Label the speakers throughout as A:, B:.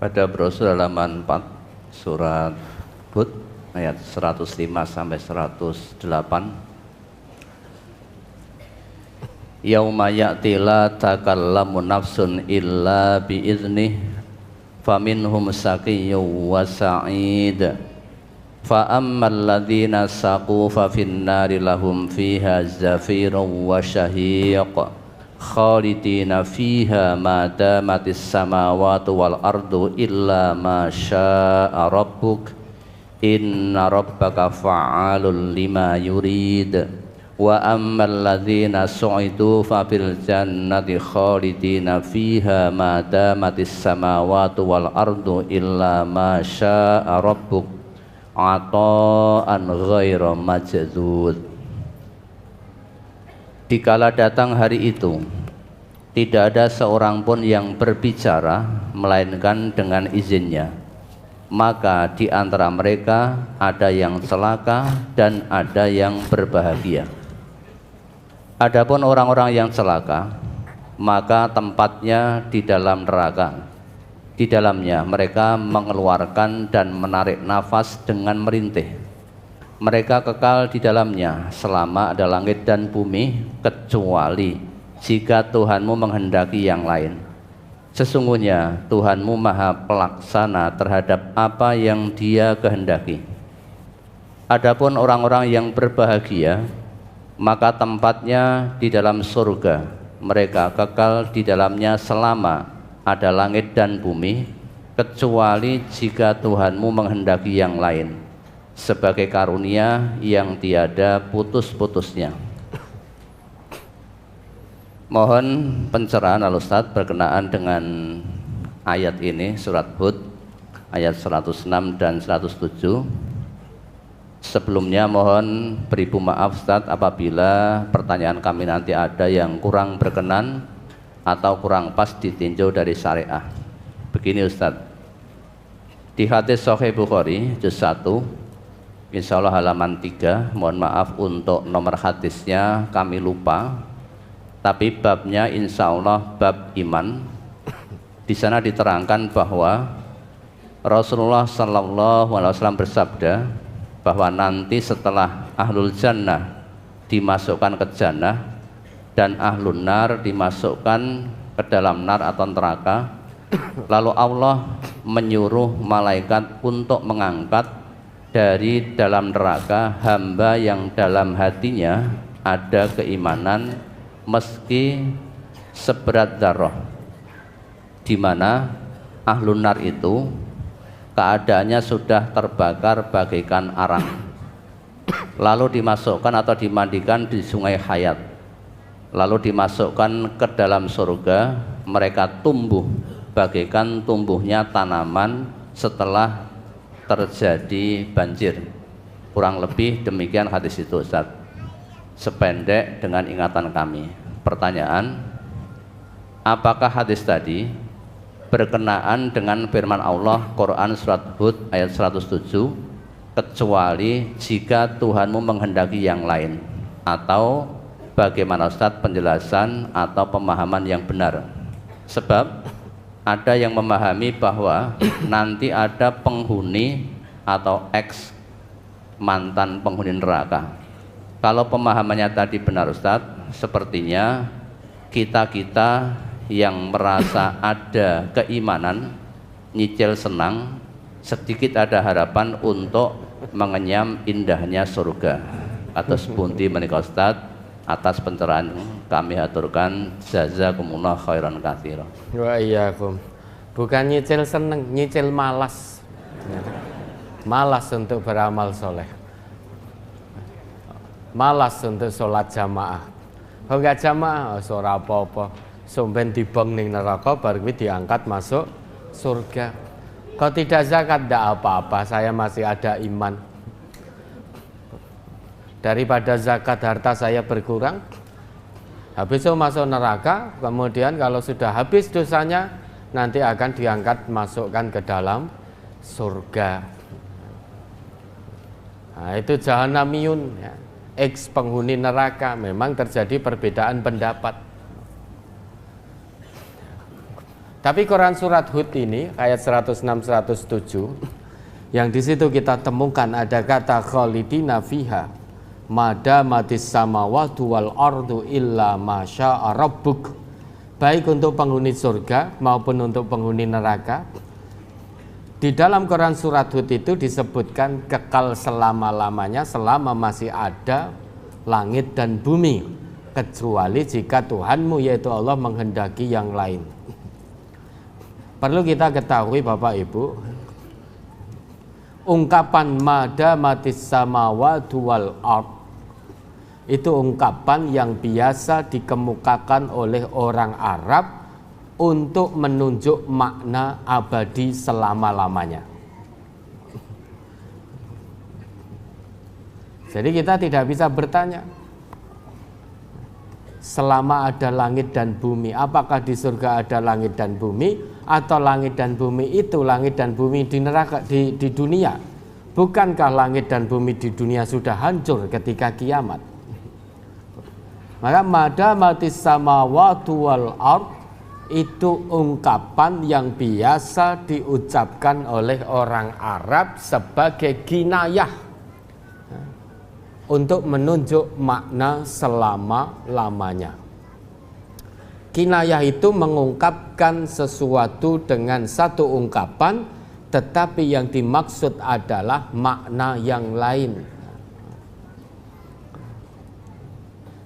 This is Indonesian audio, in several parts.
A: Pada brosur halaman 4 surat Hud ayat 105 sampai 108. Yauma ya'ti la takallamu nafsun illa biiznih faminhum saqiyyun wa sa'id fa ammal ladzina saqu fa finnari lahum fiha zafirun wa syahiq khalidina fiha ma damatis samawati wal ardu illa ma syaa rabbuk inna rabbaka fa'alul lima yurid wa ammal ladzina su'idu fa fil jannati khalidina fiha ma damatis samawati wal ardu illa ma syaa rabbuk ata'an ghaira majdzud. Dikala datang hari itu, tidak ada seorang pun yang berbicara melainkan dengan izinnya. Maka di antara mereka ada yang celaka dan ada yang berbahagia. Adapun orang-orang yang celaka, maka tempatnya di dalam neraka. Di dalamnya mereka mengeluarkan dan menarik nafas dengan merintih. Mereka kekal di dalamnya selama ada langit dan bumi, kecuali jika Tuhanmu menghendaki yang lain. Sesungguhnya Tuhanmu maha pelaksana terhadap apa yang Dia kehendaki. Adapun orang-orang yang berbahagia, maka tempatnya di dalam surga. Mereka kekal di dalamnya selama ada langit dan bumi, kecuali jika Tuhanmu menghendaki yang lain, sebagai karunia yang tiada putus-putusnya. Mohon pencerahan Al-Ustadz berkenaan dengan ayat ini, surat Hud ayat 106 dan 107. Sebelumnya mohon beribu maaf Ustadz apabila pertanyaan kami nanti ada yang kurang berkenan atau kurang pas ditinjau dari syariah. Begini Ustadz, di hadis Sahih Bukhari juz 1 insya Allah halaman 3, mohon maaf untuk nomor hadisnya kami lupa, tapi babnya insya Allah bab iman. Di sana diterangkan bahwa Rasulullah SAW bersabda bahwa nanti setelah ahlul jannah dimasukkan ke jannah dan ahlun nar dimasukkan ke dalam nar atau neraka, lalu Allah menyuruh malaikat untuk mengangkat dari dalam neraka hamba yang dalam hatinya ada keimanan meski seberat dzarrah, di mana ahlun nar itu keadaannya sudah terbakar bagaikan arang, lalu dimasukkan atau dimandikan di sungai hayat, lalu dimasukkan ke dalam surga. Mereka tumbuh bagaikan tumbuhnya tanaman setelah terjadi banjir. Kurang lebih demikian hadis itu Ustaz, sependek dengan ingatan kami. Pertanyaan, apakah hadis tadi berkenaan dengan firman Allah Quran surat Hud ayat 107 kecuali jika Tuhanmu menghendaki yang lain, atau bagaimana Ustaz penjelasan atau pemahaman yang benar? Sebab ada yang memahami bahwa nanti ada penghuni atau ex mantan penghuni neraka. Kalau pemahamannya tadi benar Ustaz, sepertinya kita-kita yang merasa ada keimanan, nyicil senang, sedikit ada harapan untuk mengenyam indahnya surga. Atas punti menika Ustaz, atas pencerahan kami aturkan jazakumullah khairan katsiran.
B: Wa iyyakum. Bukan nyicil seneng, nyicil malas. Malas untuk beramal soleh, malas untuk sholat jamaah. Kalau nggak jamaah, ora apa-apa. Sumben dibong ning neraka, baru diangkat masuk surga. Kalau tidak zakat, tidak apa-apa, saya masih ada iman. Daripada zakat harta saya berkurang, habis itu masuk neraka, kemudian kalau sudah habis dosanya, nanti akan diangkat masukkan ke dalam surga. Nah, itu jahanamiyun, ya. Ex penghuni neraka. Memang terjadi perbedaan pendapat. Tapi Quran surat Hud ini ayat 106-107 yang di situ kita temukan ada kata khalidina fiha madamatis samawati wal ardu illa masya'a rabbuk, baik untuk penghuni surga maupun untuk penghuni neraka. Di dalam Quran surat Hud itu disebutkan kekal selama-lamanya, selama masih ada langit dan bumi, kecuali jika Tuhanmu yaitu Allah menghendaki yang lain. Perlu kita ketahui Bapak Ibu, ungkapan madamatis samawati wal ard itu ungkapan yang biasa dikemukakan oleh orang Arab untuk menunjuk makna abadi selama-lamanya. Jadi kita tidak bisa bertanya selama ada langit dan bumi, apakah di surga ada langit dan bumi, atau langit dan bumi itu langit dan bumi di neraka, di dunia. Bukankah langit dan bumi di dunia sudah hancur ketika kiamat? Maka madamatis samawati wal ard itu ungkapan yang biasa diucapkan oleh orang Arab sebagai kinayah untuk menunjuk makna selama-lamanya. Kinayah itu mengungkapkan sesuatu dengan satu ungkapan, tetapi yang dimaksud adalah makna yang lain.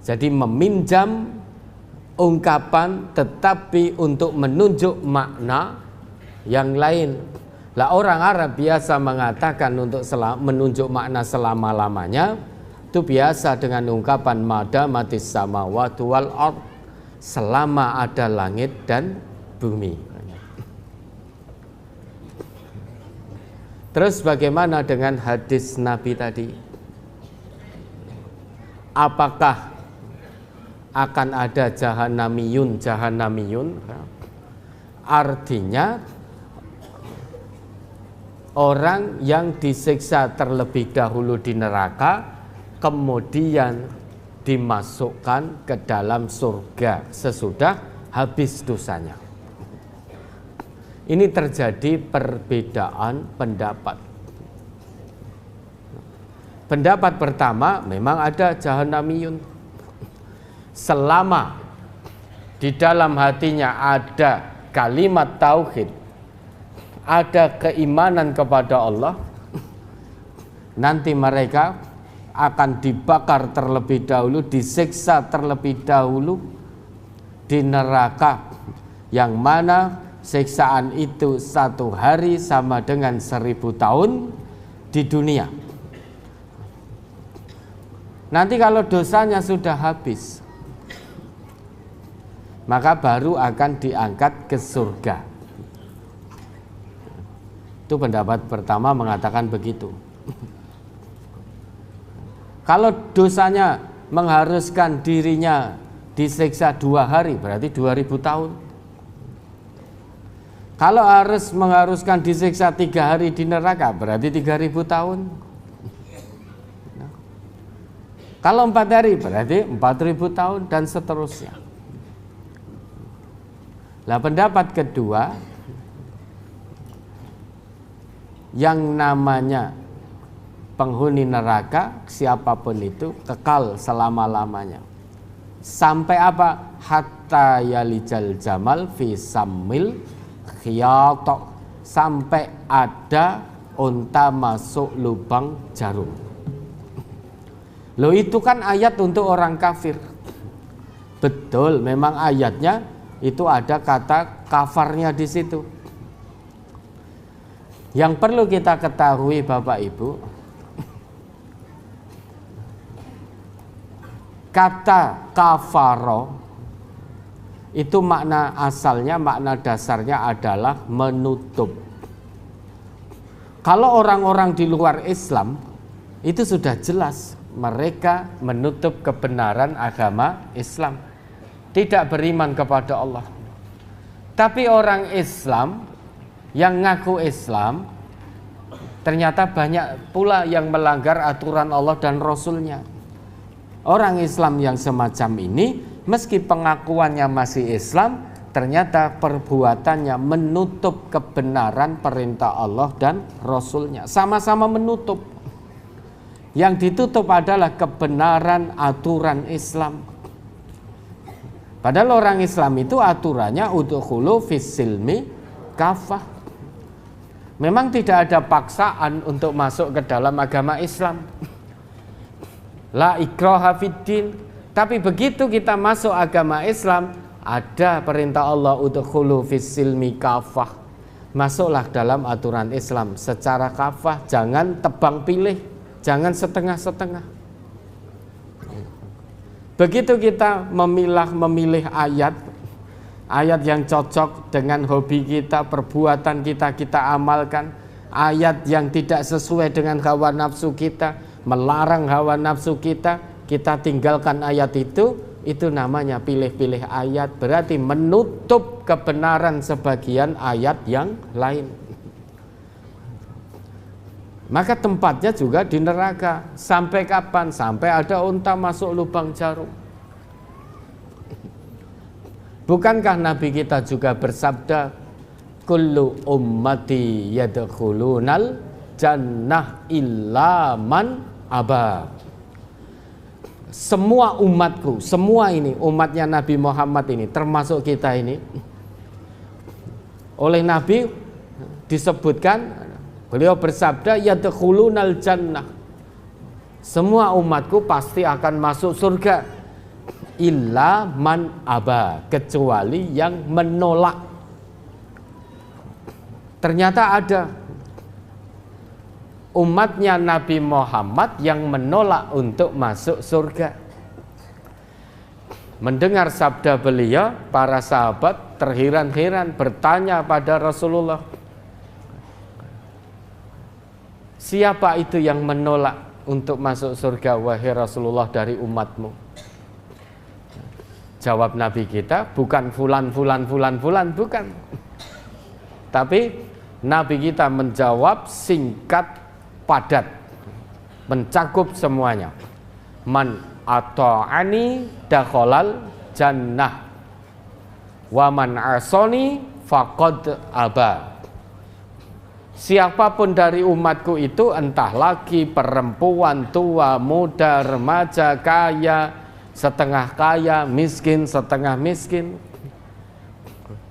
B: Jadi meminjam ungkapan tetapi untuk menunjuk makna yang lain. Lah orang Arab biasa mengatakan untuk menunjuk makna selama-lamanya itu biasa dengan ungkapan madamatis samawati wal ard, selama ada langit dan bumi. Terus bagaimana dengan hadis Nabi tadi? Apakah akan ada jahannamiyun? Artinya orang yang disiksa terlebih dahulu di neraka kemudian dimasukkan ke dalam surga sesudah habis dosanya. Ini terjadi perbedaan pendapat. Pendapat pertama, memang ada jahannamiyun. Selama di dalam hatinya ada kalimat tauhid, ada keimanan kepada Allah, nanti mereka akan dibakar terlebih dahulu, disiksa terlebih dahulu di neraka, yang mana siksaan itu 1 hari sama dengan 1000 tahun di dunia. Nanti kalau dosanya sudah habis, maka baru akan diangkat ke surga. Itu pendapat pertama mengatakan begitu. Kalau dosanya mengharuskan dirinya disiksa 2 hari, berarti 2000 tahun. Kalau harus mengharuskan disiksa 3 hari di neraka, berarti 3000 tahun. Kalau 4 hari, berarti 4000 tahun, dan seterusnya. Nah, pendapat kedua, yang namanya penghuni neraka siapapun itu kekal selama-lamanya. Sampai apa? Hatta yalijal jamal fi sammil khiyat, sampai ada unta masuk lubang jarum. Loh, itu kan ayat untuk orang kafir. Betul, memang ayatnya itu ada kata kafarnya di situ. Yang perlu kita ketahui Bapak Ibu, kata kafaro itu makna asalnya, makna dasarnya adalah menutup. Kalau orang-orang di luar Islam itu sudah jelas mereka menutup kebenaran agama Islam, tidak beriman kepada Allah. Tapi orang Islam yang ngaku Islam ternyata banyak pula yang melanggar aturan Allah dan Rasulnya. Orang Islam yang semacam ini meski pengakuannya masih Islam, ternyata perbuatannya menutup kebenaran perintah Allah dan Rasulnya. Sama-sama menutup. Yang ditutup adalah kebenaran aturan Islam. Padahal orang Islam itu aturannya udkhulu fis-silmi kafah. Memang tidak ada paksaan untuk masuk ke dalam agama Islam. La ikraha fiddin. Tapi begitu kita masuk agama Islam, ada perintah Allah udkhulu fis-silmi kafah. Masuklah dalam aturan Islam secara kafah, jangan tebang pilih, jangan setengah-setengah. Begitu kita memilih ayat yang cocok dengan hobi kita, perbuatan kita, kita amalkan. Ayat yang tidak sesuai dengan hawa nafsu kita, melarang hawa nafsu kita tinggalkan ayat itu namanya pilih-pilih ayat. Berarti menutup kebenaran sebagian ayat yang lain. Maka tempatnya juga di neraka. Sampai kapan? Sampai ada unta masuk lubang jarum. Bukankah Nabi kita juga bersabda, kullu ummati yadkhulunal jannah illa man aba. Semua umatku, semua ini umatnya Nabi Muhammad ini, termasuk kita ini, oleh Nabi disebutkan, beliau bersabda yadkhulunal jannah. Semua umatku pasti akan masuk surga, illa man aba, kecuali yang menolak. Ternyata ada umatnya Nabi Muhammad yang menolak untuk masuk surga. Mendengar sabda beliau, para sahabat terheran-heran bertanya pada Rasulullah, siapa itu yang menolak untuk masuk surga wahai Rasulullah dari umatmu? Jawab Nabi kita, bukan fulan, bukan. Tapi Nabi kita menjawab singkat, padat, mencakup semuanya. Man ata'ani dakhalal jannah wa man asani faqad aba. Siapapun dari umatku itu, entah laki, perempuan, tua, muda, remaja, kaya, setengah kaya, miskin, setengah miskin,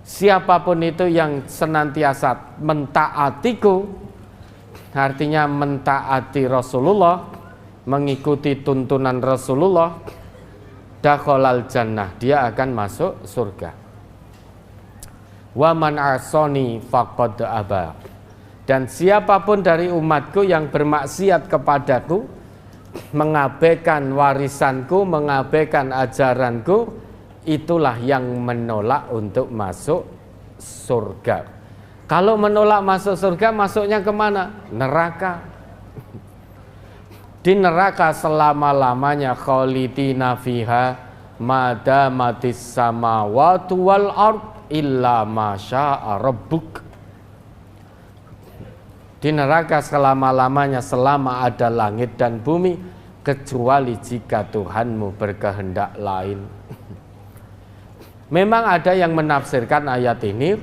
B: siapapun itu yang senantiasa mentaatiku, artinya mentaati Rasulullah, mengikuti tuntunan Rasulullah, dakhalal jannah, dia akan masuk surga. Wa man asani faqad aba. Dan siapapun dari umatku yang bermaksiat kepadaku, mengabaikan warisanku, mengabaikan ajaranku, itulah yang menolak untuk masuk surga. Kalau menolak masuk surga, masuknya kemana? Neraka. Di neraka selama-lamanya, khalidina fiha madamatis samawati wal ard illa ma syaa rabbuk. Di neraka selama-lamanya, selama ada langit dan bumi, kecuali jika Tuhanmu berkehendak lain. Memang ada yang menafsirkan ayat ini,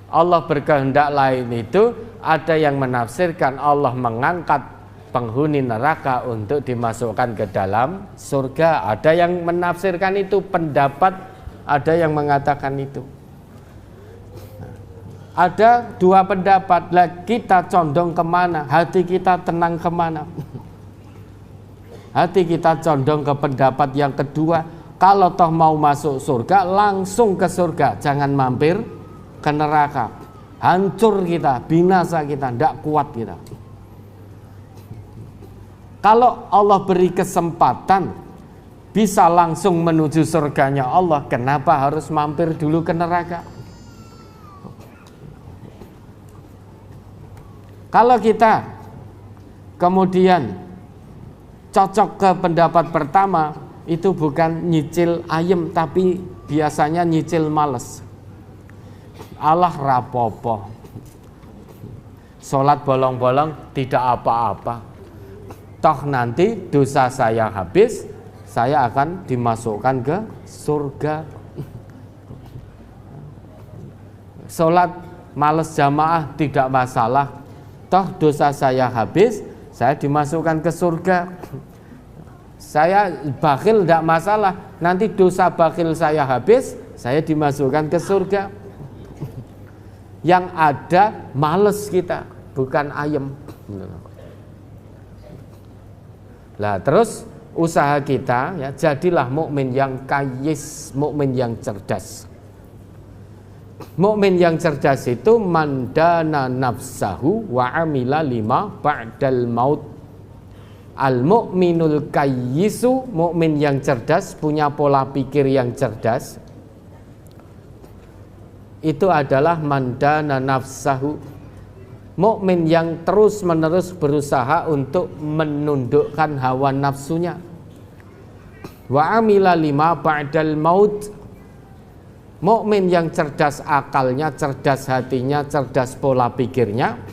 B: Allah berkehendak lain itu, ada yang menafsirkan Allah mengangkat penghuni neraka untuk dimasukkan ke dalam surga. Ada yang menafsirkan itu, pendapat ada yang mengatakan itu. Ada dua pendapat, lah kita condong kemana? Hati kita tenang kemana? Hati kita condong ke pendapat yang kedua. Kalau toh mau masuk surga, langsung ke surga, jangan mampir ke neraka. Hancur kita, binasa kita, tidak kuat kita. Kalau Allah beri kesempatan bisa langsung menuju surganya Allah, kenapa harus mampir dulu ke neraka? Kalau kita kemudian cocok ke pendapat pertama, itu bukan nyicil ayam, tapi biasanya nyicil males. Allah rapopo, sholat bolong-bolong tidak apa-apa, toh nanti dosa saya habis, saya akan dimasukkan ke surga. sholat males jamaah tidak masalah, toh dosa saya habis, saya dimasukkan ke surga. Saya bakhil tidak masalah, nanti dosa bakhil saya habis, saya dimasukkan ke surga. Yang ada males kita, bukan ayem. Lah terus usaha kita ya, jadilah mukmin yang kayis, mukmin yang cerdas. Mukmin yang cerdas itu mandana nafsahu wa amila lima ba'dal maut. Al mukminul kayyisu, mukmin yang cerdas, punya pola pikir yang cerdas, itu adalah mandana nafsahu, mukmin yang terus-menerus berusaha untuk menundukkan hawa nafsunya. Wa amila lima ba'dal maut, mukmin yang cerdas akalnya, cerdas hatinya, cerdas pola pikirnya,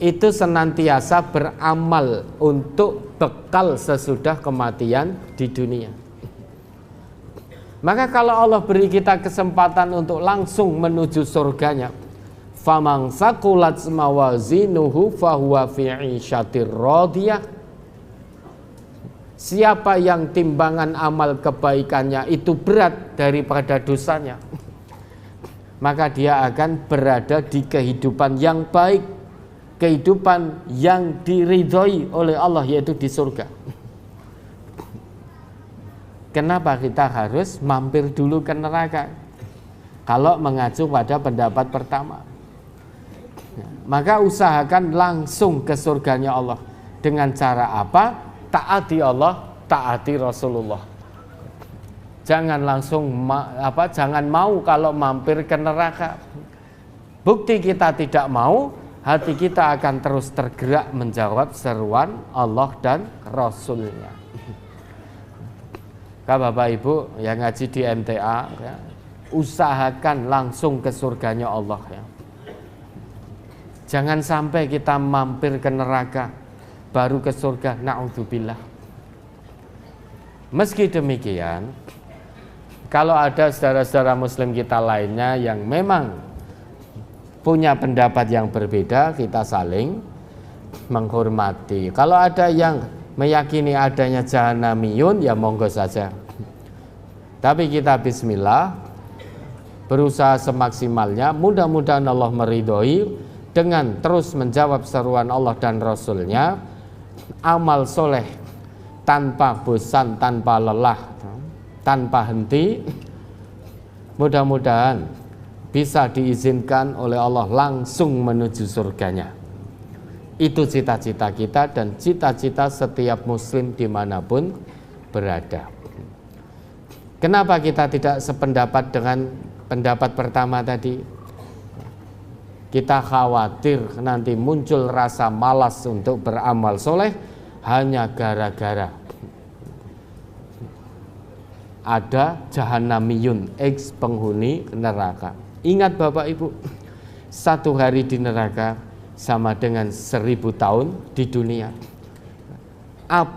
B: itu senantiasa beramal untuk bekal sesudah kematian di dunia. Maka kalau Allah beri kita kesempatan untuk langsung menuju surganya, famang sakulat mawazinuhu fahuwa fi 'isyatir radiyah, siapa yang timbangan amal kebaikannya itu berat daripada dosanya, maka dia akan berada di kehidupan yang baik, kehidupan yang diridhoi oleh Allah, yaitu di surga. Kenapa kita harus mampir dulu ke neraka? Kalau mengacu pada pendapat pertama, maka usahakan langsung ke surganya Allah. Dengan cara apa? Taati Allah, taati Rasulullah. Jangan langsung jangan mau kalau mampir ke neraka. Bukti kita tidak mau, hati kita akan terus tergerak menjawab seruan Allah dan Rasulnya. Bapak Ibu yang ngaji di MTA ya, usahakan langsung ke surganya Allah ya. Jangan sampai kita mampir ke neraka baru ke surga, na'udzubillah. Meski demikian, kalau ada saudara-saudara muslim kita lainnya yang memang punya pendapat yang berbeda, kita saling menghormati. Kalau ada yang meyakini adanya jahanamiyun, ya monggo saja. Tapi kita bismillah, berusaha semaksimalnya, mudah-mudahan Allah meridhoi dengan terus menjawab seruan Allah dan Rasulnya, amal soleh tanpa bosan, tanpa lelah, tanpa henti, mudah-mudahan bisa diizinkan oleh Allah langsung menuju surganya. Itu cita-cita kita dan cita-cita setiap muslim dimanapun berada. Kenapa kita tidak sependapat dengan pendapat pertama tadi? Kita khawatir nanti muncul rasa malas untuk beramal soleh hanya gara-gara ada jahanamiyun, ex penghuni neraka. Ingat Bapak Ibu, satu hari di neraka sama dengan 1000 tahun di dunia.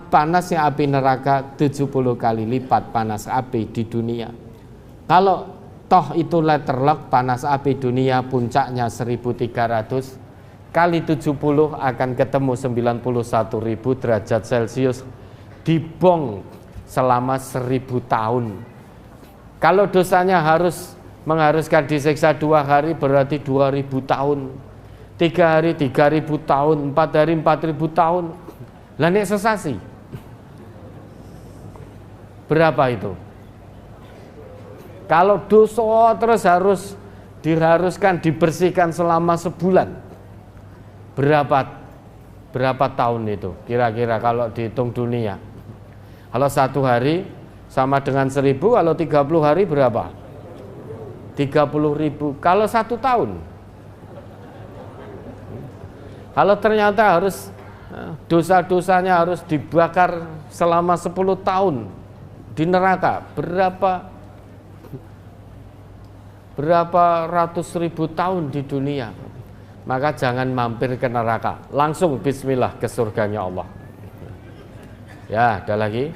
B: Panasnya api neraka 70 kali lipat panas api di dunia. Kalau toh itu letterlock, panas api dunia puncaknya 1300 kali 70 akan ketemu 91.000 derajat Celcius, dibong selama 1000 tahun. Kalau dosanya mengharuskan disiksa 2 hari, berarti 2000 tahun. 3 hari 3000 tahun, 4 hari 4000 tahun. Lah nek sesasi berapa itu? Kalau dosa terus diharuskan dibersihkan selama sebulan, berapa tahun itu kira-kira kalau dihitung dunia? Kalau 1 hari sama dengan 1000, kalau 30 hari berapa? 30.000. Kalau 1 tahun, kalau ternyata harus dosa-dosanya harus dibakar selama 10 tahun di neraka, berapa ratus ribu tahun di dunia. Maka jangan mampir ke neraka, langsung bismillah ke surganya Allah. Ya, ada lagi.